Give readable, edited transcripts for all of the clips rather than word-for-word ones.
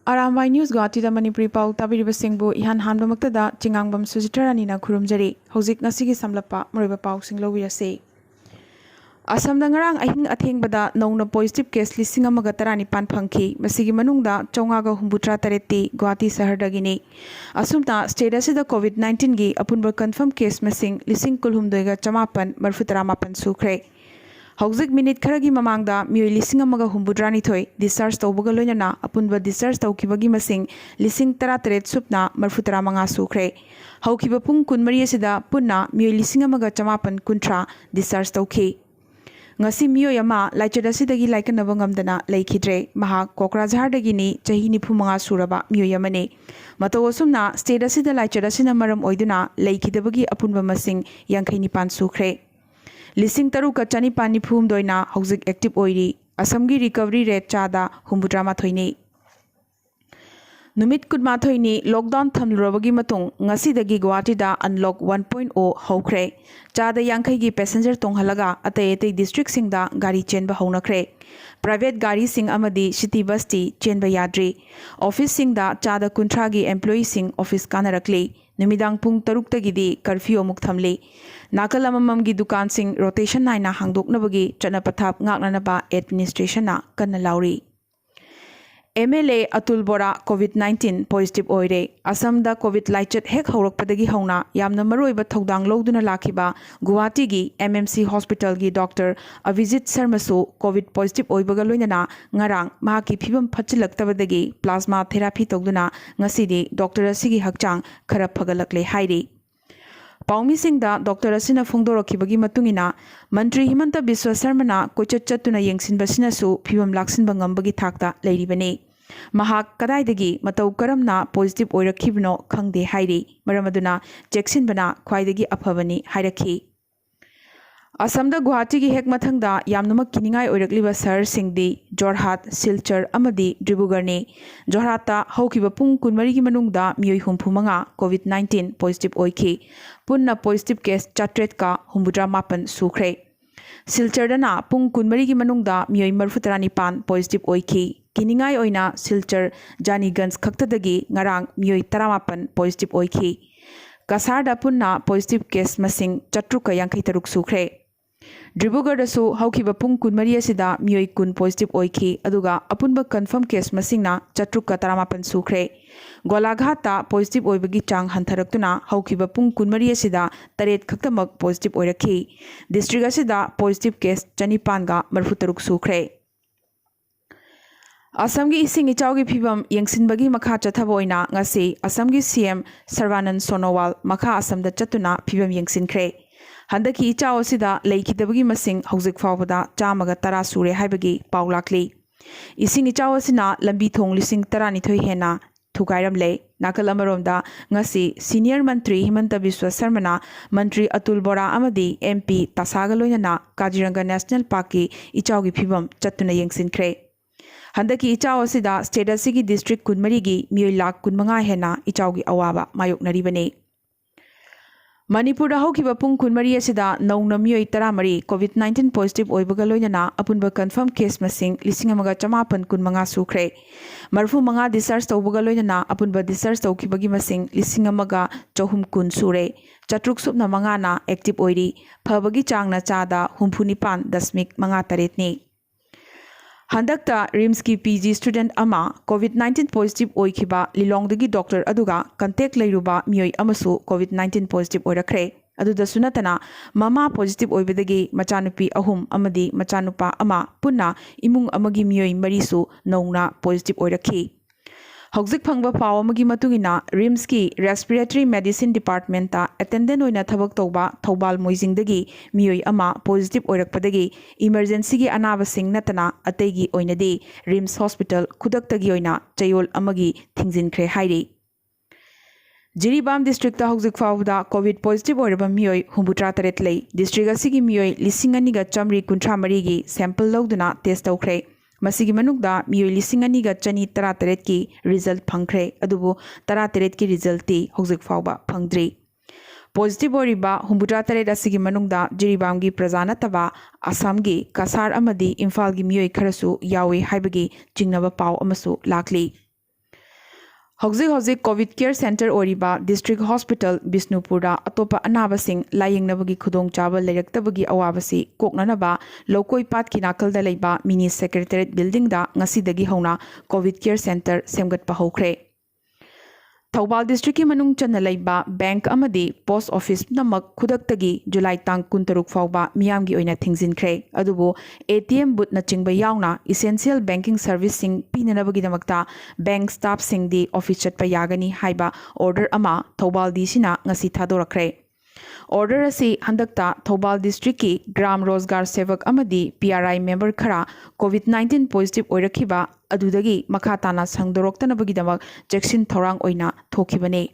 Arambai News Guwahati da Manipuri Pao tabiriba singbu ihan hanbamaktada chingangbam sujitarani khurumjari hojik ngasigi samlapa moriba pau singlowirase Assam ngarang ahing athengbada nongna positive case lising amaga tarani pan phangki masigi manungda chongaga humbutra tareti Guwahati sahardagini asumta state asida COVID-19 gi apunba confirm case masing lising kulhumdoiga chamapan marfutara mapan sukhre Hauzik minute kharagi mamangda mioi lising amaga humbudrani thoi discharge tawbaga loinana apunba discharge tawkibagi masing lising taratret supna marfutara manga sukhre haukiba pung kunmari asida punna mioi lising amaga chamapan kuntra discharge tawki ngasi mioi ama laichada sidagi laikanaba ngamdana laikhidre maha Kokrajhardagini chahi nifumanga suraba mioi amane mato osumna state asida laichada sina maram oiduna laikhidabagi apunba masing yankhai nipan sukhre Lising taru ka chani pani phum doina hauzik active oiri Assamgi recovery rate chada humbudrama thoini Numit kudma thoini lockdown thamlurabagi matung ngasi dagi Guwahati da unlock 1.0 hokre chada yankhai gi passenger tonghalaga atay atay district singda gari chenba haunakre private gari sing amadi city bus ti chenba yadri office singda chada kunthra gi employee sing office kanarakle Numidang pung taruk tagidi curfew amuk thamli nakal amamam gi dukan sing rotation naina hangdoknabagi chanapathap ngaknanaba administration na kanna lauri MLA Atul Bora COVID-19 positive oire Assam da COVID laichet hek haurakpadagi hauna yamna maroiba thodang loduna lakhiba Guwahati gi MMC hospital gi doctor Avijit Sarmasu COVID positive oibaga loinana ngarang mahaki phibam phachilaktabadagi plasma therapy togduna ngasidi doctor asigi hakchang khara phagalakle hairi Paumi Singh da Dr. Asina Fongdorokibagi matungina Mantri Himanta Biswa Sarmana koichat chatuna yengsinbasina su phibam laksinba ngambagi thakta leiribane Mahak kadaidagi matau karamna positive oirakhibno khangde hairi maramaduna cheksinbana khwaidagi aphabani hairakhi Assamda Guwahati gi hek mathangda yamnamak kiningai oirakliba sahar singdi Jorhat Silchar amadi Dibrugarh ne Jorhata haukiba pung kunmari gi manungda mioi humphumanga COVID-19 positive oikhi punna positive case chatret ka humbudra mapan sukhre Silchar dana pung kunmari gi manungda mioi marfutarani pan positive oikhi kiningai oina Silchar Janigans khaktadagi ngarang mioi taramapan positive oikhi Kasarda punna positive case masing chatruka yankhai taruk sukhre Dibrugarh dasu haukiba pung kunmari asida mioi kun positive oikhi aduga apunba confirm case masingna chatruka taramapan sukhre Golaghat positive oibagi chang hantharaktuna haukiba pung kunmari asida taret khaktamak positive oirakhi district asida positive case chanipan ga marfutaruk sukhre Assamgi ising ichawgi phibam yengsinbagi makha chathaboina ngasi Assamgi CM Sarvanand Sonowal makha Assamda chatuna phibam yengsinkhre Handaki ichaw asida leikidabagi masing hauzik fawbada chamaga tara sure haibagi paulakli ising ichaw asina lambi thong lising tarani thoi hena thugairamle nakal amaromda ngasi senior mantri Himanta Biswa Sarmana mantri Atul Bora amadi MP Tasaga loinana Kaziranga National Park ki ichawgi phibam chatuna yengsinkhre Handaki ichaw asida state asigi district kunmari gi mioi lak kunmanga hena ichawgi awaba mayoknaribane Manipur da haukiba pung kunmari asida nauna mioi taramari COVID-19 positive oibaga loinana apunba confirm case masing lising amaga chamapan kunmanga sukhre marfu manga discharge tawbaga loinana apunba discharge tawkibagi masing lising amaga chahum kun sure chatruk supna manga na active oiri phabagi changna chada humphunipan dasmik manga taretni Handakta RIMS ki PG student ama COVID-19 positive oikhiba lilongdagi doctor aduga contact leiruba mioi amasu COVID-19 positive oirakre aduda sunatana mama positive oibadagi machanupi ahum amadi machanupa ama punna imung amagi mioi marisu nauna positive oirakhi Hauzik phangba paw amagi matungina RIMS ki respiratory medicine department ta attendant oina thabak tawba Thobal Moijingdagi mioi ama positive oirakpadagi emergency gi anaba sing natana ategi oinadi RIMS hospital khudaktagi oina chayol amagi thingjinkhre hairi Jiribam district ta hauzik fawda covid positive oiraba mioi humbutra taret lei district asigi mioi lisingani ga chamri kunthra mari gi sample lawduna test tawkhre Masigi manukda mioi lisingani ga chani tara taret ki result phangkhre adubu tara taret ki result ti hauzik fawba phangdri positive oriba humbutra taret asigi manungda jiribam gi prajana taba Assam gi Kasar amadi Imphal gi mioi kharasu yawi haibagi jingnaba paw amasu lakli हौजिक covid care centre ओरिबा district hospital बिष्णुपुरा अतोपा अनाबसिंग लायेंगनबगी खुदोंचाबा लेरक्तबगी अवाबसी कोकननबा लौकोई पाटकी नाकलदा लेबा मिनी सेक्रेटरीट बिल्डिंग दा ngasiदगी हौना कोविड केयर सेंटर सेमगतपा हौख्रे थौबाल डिस्ट्रिक्ट की मनुंग चन्ना लेबा बैंक अमदी पोस्ट ऑफिस नमक खुदक्तगी जुलाई तांग 13 फाउबा मियामगी ओइना थिंगजिनख्रे अदुबो एटीएम बुथ न चिंगबा यावना इसेंशियल बैंकिंग सर्विसिंग पीननबगी दमकता बैंक स्टाफ सिंग दी ऑफिस चटपा यागनी हाइबा ऑर्डर अमा थौबाल डीसीना ngasi थादोरख्रे ऑर्डर असी हंदकता थौबाल डिस्ट्रिक्ट की ग्राम रोजगार सेवक अमदी पीआरआई मेंबर खरा कोविड-19 पॉजिटिव ओइरखिबा अदुदगी मखा ताना संगदोरक्तनबगीदमक चेक्सिन थौरांग ओइना थोखिबने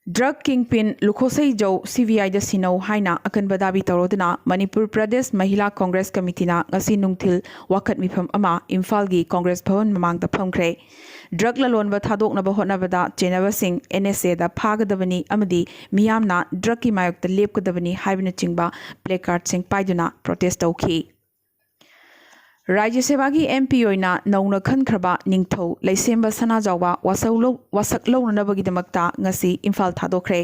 ड्रग किंगपिन लुखोसई जो सीबीआई द सिनौ हाइना अकनबा दाबी तौरोदना मणिपुर प्रदेश महिला कांग्रेस कमिटीना ngasi नुंगथिल वाखत मिफम अमा इम्फालगी कांग्रेस भवन ममांगदा फमख्रे ड्रग ललोनबा थादोकनबा होटनबदा चेनबसिंग एनएसए दा फागदबनी अमदी मियामना ड्रग की मायक्ता लेपकदबनी हाइबना चिंगबा प्लेकार्ड सिंग पाइदुना प्रोटेस्ट तौखी राज्य सेवा की एमपी ओइना नौना खनख्रबा निंगथौ लैसेंबा सनाजावा वासक लौननबगीदमक्ता ngasi इम्फाल थादोख्रे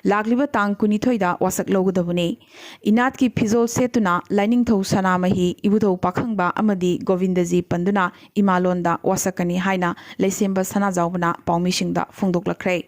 लागलिबा तांग 19 दा वासक लौगदबने इनात की फिजोल सेतुना लाइनिंगथौ सनामही इबुथौ पाखंबा अमदी गोविंदजी पंदुना इमालोंदा वासकनी हाइना लैसेंबा सनाजावना पाउमिसिंगदा फोंदोकलख्रे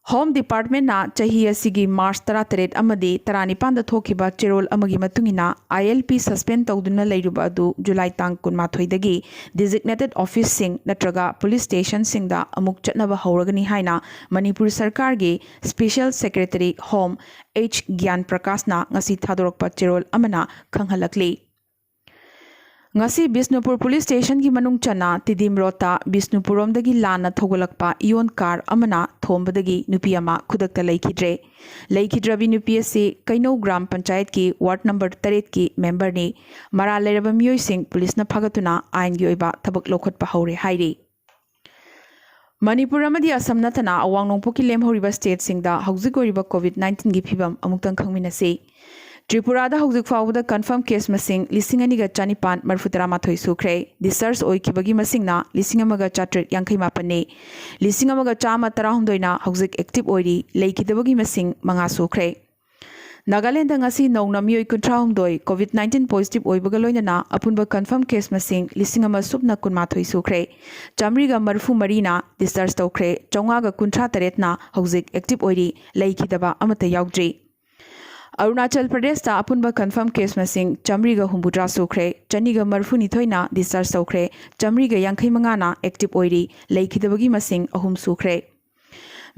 होम डिपार्टमेंट ना चाही असिगी मार्च 13 अमदी 19 थोखिबा चेरोल अमगी मतुंगिना आईएलपी सस्पेंड तौदुना लैरुबा अदु जुलाई तांग 19 दगी डिजिग्नेटेड ऑफिस सिंग नत्रगा पुलिस स्टेशन सिंगदा अमुक चटनबा हौरगनी हाइना मणिपुर सरकार गे स्पेशल सेक्रेटरी होम एच ज्ञान प्रकाश ना ngasi थादोरकपा चेरोल अमना खंगहलकली ngasi बिष्णुपुर पुलिस स्टेशन की मनुंग चना तिदिम रोता बिष्णुपुरमदगी लाना थोगलकपा इयोन कार अमना थोंबदगी नुपी अमा खुदकता लैखिद्रबी नुपी असी कैनो ग्राम पंचायत की वार्ड नंबर 3 की मेंबर ने मरा लेरबा मियोय सिंह पुलिस न फगतुना आइन की ओइबा थबक लोखटपा हौरे हाइरी मणिपुर अमदी असम नतना अवांग नोंपोकी लेमहौरिबा स्टेट सिंगदा हौजिक ओइरिबा कोविड-19 की फिबम अमुक्तंग खंगमिनसे त्रिपुरादा हौजिक फाउबदा कन्फर्म केस मसिंग 2,294 सुख्रे डिस्चार्ज ओइखिबगी मसिंगना 1,458 ने 1,113 ना हौजिक एक्टिव ओइरी लेखिदबगी मसिंग 5 सुख्रे नागालैंड ngasi नौना मियोय 19 कोविड-19 पॉजिटिव ओइबगा लोइनना अपुनबा कन्फर्म केस मसिंग 1,019 सुख्रे चामरीगा मरफु मरीना डिस्चार्ज तौख्रे 453 ना हौजिक एक्टिव ओइरी लेखिदबा अमता याउद्री अरुणाचल प्रदेश ता अपुनबा कन्फर्म केस मसिंग चमरीगा हुंबुद्रा सुख्रे चनीगा मरफुनिथोइना डिस्चार्ज तौख्रे चमरीगा 85 ना एक्टिव ओइरी लेखिदबगी मसिंग अहुम सुख्रे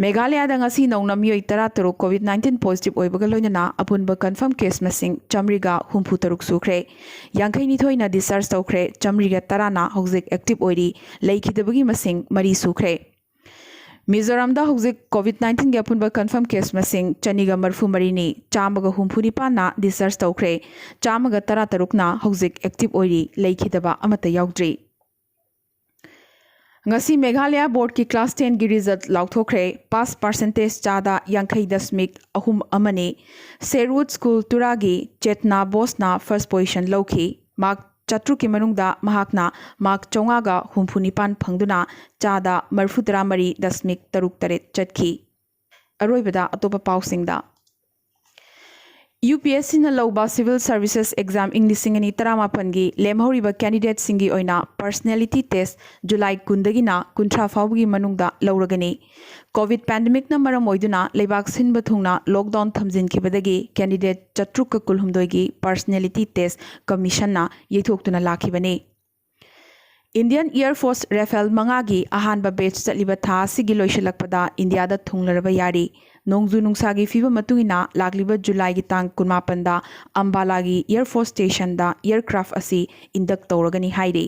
मेघालय दा ngasi नौना मियोय 13 कोविड-19 पॉजिटिव ओइबगा लोइनना अपुनबा कन्फर्म केस मसिंग चमरीगा हुंफु सुख्रे 52 ना डिस्चार्ज तौख्रे चमरीगा 10 ना हौजिक एक्टिव ओइरी लेखिदबगी मसिंग 3 सुख्रे मिजोरम दा हौजिक कोविड-19 के अपुनबा कन्फर्म केस मसिंग चनीगा मरफु मरीनी चामगा हुंफुनिपा ना डिस्चार्ज तौख्रे चामगा 13 ना हौजिक एक्टिव ओइरी लेखिदबा अमता याउद्री ngasi मेघालय बोर्ड की क्लास 10 की रिजल्ट लाउथोख्रे पास परसेंटेज चादा 50.3 अमने सेरवुड स्कूल तुरागी चेतना बोसना फर्स्ट पोजीशन लौखी मार्क चत्रु की मनुंगदा महाकना मार्क 454 फंगदुना चादा 43.3 चटकी अरोइबदा अतोपा पाउसिंगदा UPSC न लौबा सिविल सर्विसेज एग्जाम इंग्लिशिंग अनि तरामापन की लेमहौरिबा कैंडिडेट सिंगी ओइना पर्सनैलिटी टेस्ट जुलाई 10 कुंथ्रा फाउबगी मनुंगदा लौरगनी कोविड पैंडेमिक न मरम ओइदुना लेबाक सिनबा थुंगना लॉकडाउन थमजिनखिबदगी कैंडिडेट चत्रुक कुलहुमदोगी पर्सनैलिटी टेस्ट कमीशन ना येथोक्तुना लाखिबने इंडियन एयर फोर्स रेफेल मंगागी अहानबा बैच चलिबा था सिगी लोइशलकपदा इंडियादा थुंगलरबा यारी नोंगजु नुंगसागी फिबा मतुंगिना लागलिबा जुलाई की तांग 19 दा अंबालागी एयर फोर्स स्टेशन दा एयरक्राफ्ट असी इंडक तौरगनी हाइरी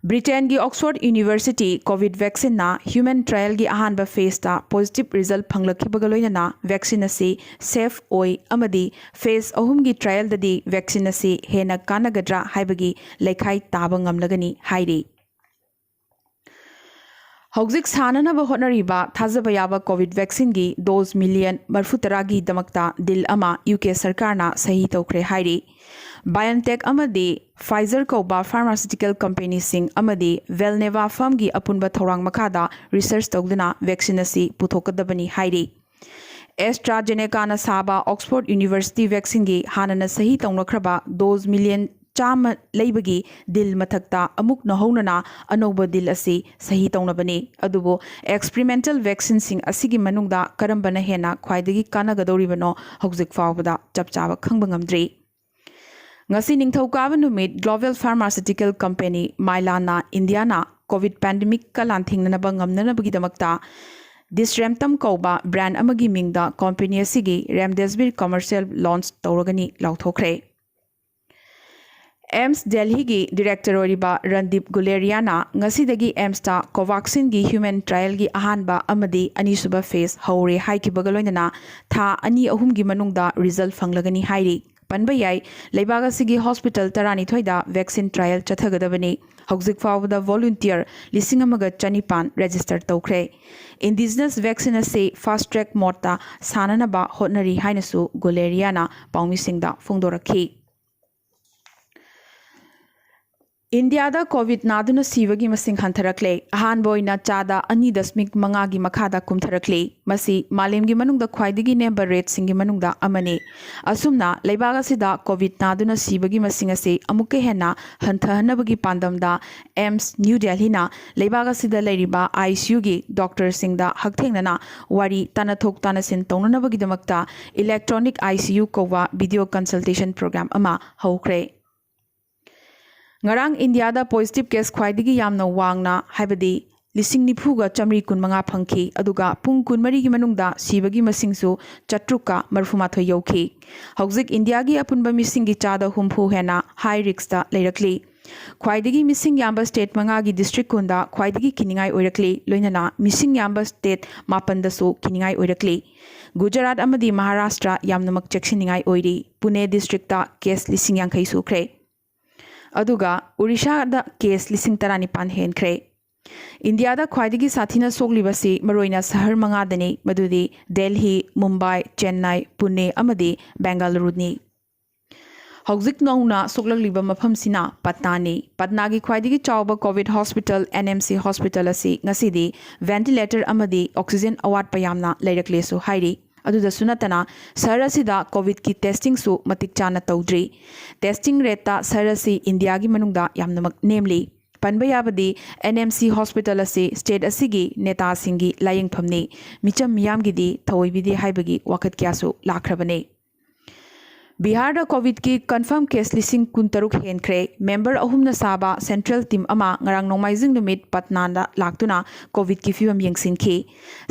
ब्रिटेन की ऑक्सफोर्ड यूनिवर्सिटी कोविड वैक्सीन ना ह्यूमन ट्रायल की अहानबा फेज दा पॉजिटिव रिजल्ट फंगलखिबगा लोइनना वैक्सीन असी सेफ ओइ अमदी फेज 3 की ट्रायल ददी वैक्सीन असी हेना कानगद्रा हाइबगी लेखाई ताबा ngamlagani हाइरी हौजिक साननबा होटनरिबा थाजबा याबा कोविड वैक्सीन की डोज मिलियन 40 की दमकता दिल अमा यूके सरकारना सही तौख्रे हाइरी BioNTech amadi Pfizer kauba pharmaceutical company sing amadi Valneva firm gi apunba thorang makada research tawduna vaccine asi puthokadabani hairi AstraZeneca na saba Oxford University vaccine gi hanana sahi tawnakhraba dose million chama leibagi dil mathakta amuk nahounana anoba dil asi sahi tawnabani adubo experimental vaccine sing asigi manungda karambana hena khwaidagi kanagadoribano hojik fawbada chapchaba khangba ngamdri ngasi ningthaukaaba numit global pharmaceutical company Mylan India na covid pandemic ka lanthingna ngamnanabagi damakta Disremtam kauba brand amagi mingda company asigi remdesivir commercial launch tawragani lauthokre AIMS Delhi gi director oriba Randip Guleriana ngasidagi AIMS ta Covaxin gi human trial gi ahanba amadi anisuba phase hore haikibaga loinana tha ani ahum gi manungda result fanglagani hairi panba yai leibaga sigi hospital tarani thoida vaccine trial chathagadabani hojik fawda volunteer lisingamaga chanipan register tawkhre indigenous vaccine ase fast track morta sananaba hotnari hainasu Guleriana paumi fongdorakhi India da COVID naduna sivagi masing hantarakle ahan boina chada ani dasmik mangagi makada kumtharakle masi malemgi manungda khwaidigi number rate singi manungda amane asumna leibaga sida COVID naduna sivagi masing ase amukke hena hanthanabagi pandamda AIMS New Delhi na leibaga sida leiriba ICU gi doctor singda hakthengnana wari tanathok tanasin tonanabagi damakta electronic ICU kowa video consultation program ama hawkre Ngarang India da positive case khwaidigi yamna wangna haibadi lising nifuga chamri kunmanga phangki aduga pung kunmari gi manungda sibagi masingsu chatruka marfumatho yauki hojik India gi apunba mising gi chada humphu hena high risk da leirakli khwaidigi mising yamba state manga gi district kunda khwaidigi kiningai oirakli loinana mising yamba state mapanda su kiningai oirakli Gujarat amadi Maharashtra yamnamak cheksiningai oiri Pune district ta case lising yankai sukre Aduga Odisha da case lising tarani pan henkre India da khwaidigi sathina soglibasi maroina sahar manga dani madudi Delhi Mumbai Chennai Pune amadi Bengaluru ni Hojik nauna soglagliba mafam sina Patna ni Patna gi khwaidigi chawba COVID hospital NMC hospital asi ngasidi ventilator amadi oxygen award payamna leiraklesu hairi aduda sunatana sarasida covid ki testing su matik chana tawdri testing rate ta sarasi India gi manungda yamnamak namely panbayabadi NMC hospital asi state asigi neta singi laying phamni micham miyam gi di thawoibidi haibagi wakat kyasu lakhrabane Bihar da COVID ki confirm case lising kuntaruk henkre member ahumna saba central team ama ngarang nomaizing numit Patna da laktuna COVID ki fibam yengsinki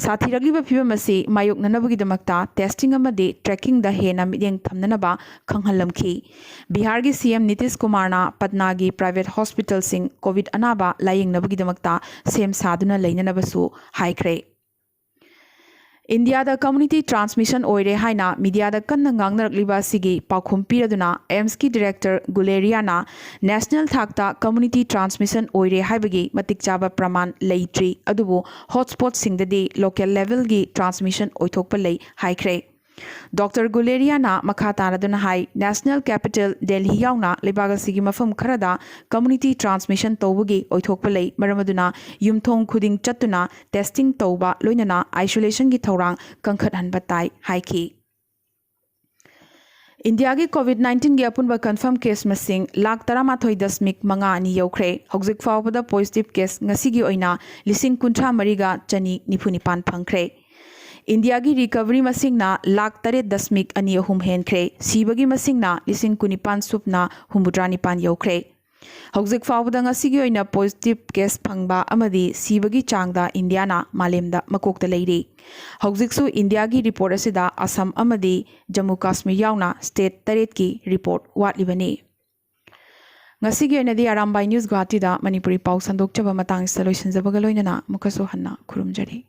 sathiragliba fibam asi mayok nanabagi damakta testing amadi tracking da hena midyeng thamnanaba khanghalamki Bihar gi CM Nitish Kumar na Patna gi private hospital sing COVID anaba laying nabagi damakta sem saduna leinanabasu haikre India da community transmission oire haina media da kanna ngangnaragliba sigi paukhum piraduna AIMS ki director Guleriana national thakta community transmission oire haibagi matik chaba praman leitri adubu hotspot singdadi local level gi transmission oithokpa lei haikre Dr. Guleriana Makataraduna Hai National Capital Delhi Yauna Libagasi Mafum Karada Community Transmission Towagi Oithokpalei Maramaduna Yumthong Kuding Chatuna Testing Toba Loinana Isolation Gi Thorang Kankhat Hanbatai Haiki India gi COVID-19 gi apunba confirm case masing lakh 13.5 manga ani yaukhre hojik fawbada positive case ngasi gi oina lising kunthra mariga chani nipunipan phangkhre India gi recovery masingna lakh 3.2 henkre sibagi masingna lising kunipan supna humbudrani pan yaukhre hojik fawbada ngasi gi oina positive case phangba amadi sibagi changda India na malemda makokta leiri hojik su India gi report asida Assam amadi Jammu Kashmir yauna state 3 ki report watlibani ngasi gi oina di Arambai News Guwahati da Manipuri Pao sandok chaba matang saloisan jabaga loinana mukaso hanna khurumjari